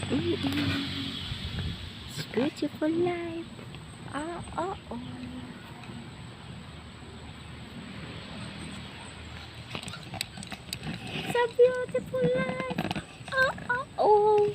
It's beautiful life. Ah, oh, oh. It's a beautiful life. Ah, oh, oh.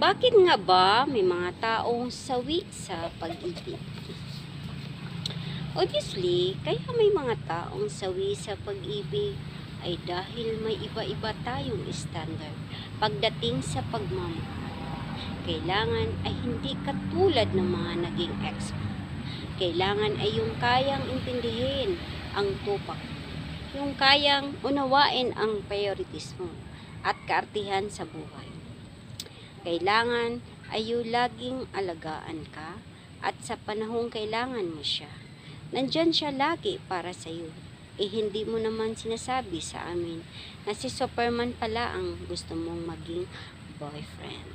Bakit nga ba may mga taong sawi sa pag-ibig? Obviously, kaya may mga taong sawi sa pag-ibig ay dahil may iba-iba tayong standard pagdating sa pagmamahal. Kailangan ay hindi katulad ng mga naging ex mo. Kailangan ay yung kayang intindihin ang tupak, yung kayang unawain ang priorities mo at kaartihan sa buhay. Kailangan ay yung laging alagaan ka at sa panahong kailangan mo siya. Nandyan siya lagi para sa iyo. Hindi mo naman sinasabi sa amin na si Superman pala ang gusto mong maging boyfriend.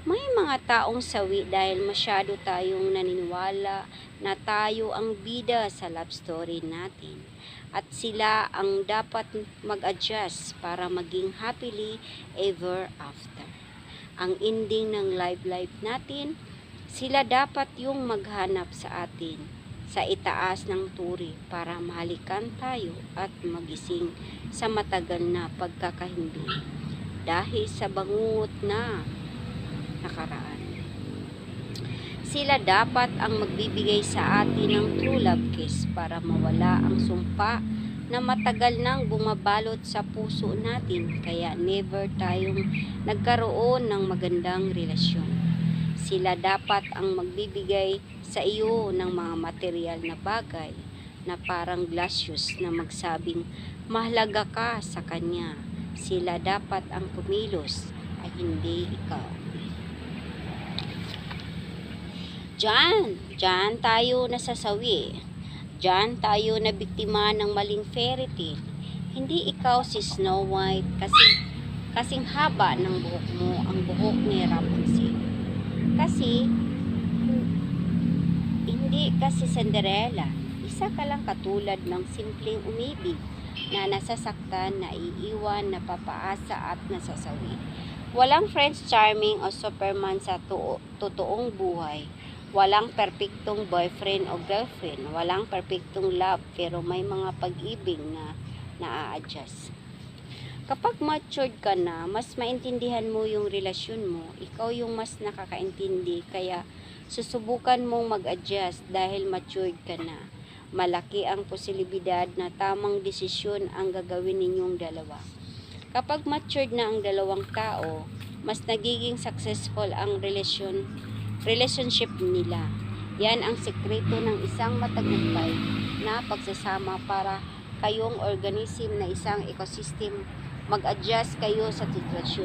May mga taong sawi dahil masyado tayong naniniwala na tayo ang bida sa love story natin at sila ang dapat mag-adjust para maging happily ever after. Ang ending ng life natin, sila dapat yung maghanap sa atin sa itaas ng turi para mahalikan tayo at magising sa matagal na pagkakahimbing dahil sa bangungot na nakaraan. Sila dapat ang magbibigay sa atin ng true love kiss para mawala ang sumpa na matagal nang bumabalot sa puso natin kaya never tayong nagkaroon ng magandang relasyon. Sila dapat ang magbibigay sa iyo ng mga material na bagay na parang glacius na magsabing mahalaga ka sa kanya. Sila dapat ang kumilos ay hindi ikaw. Diyan tayo nasasawi. Diyan tayo na biktima ng maling fairy tale. Hindi ikaw si Snow White kasing haba ng buhok mo ang buhok ni Rapunzel. Hindi kasi Cinderella. Isa ka lang katulad ng simpleng umibig na nasasaktan, naiiwan, napapaasa at nasasawi. Walang Prince Charming o Superman sa totoong buhay. Walang perpektong boyfriend o girlfriend. Walang perpektong love, pero may mga pag-ibig na naa-adjust. Kapag matured ka na, mas maintindihan mo yung relasyon mo. Ikaw yung mas nakakaintindi, kaya susubukan mong mag-adjust dahil matured ka na. Malaki ang posibilidad na tamang desisyon ang gagawin ninyong dalawa. Kapag matured na ang dalawang tao, mas nagiging successful ang relationship nila. Yan ang sekreto ng isang matagumpay na pagsasama para kayong organism na isang ecosystem. Mag-adjust kayo sa sitwasyon.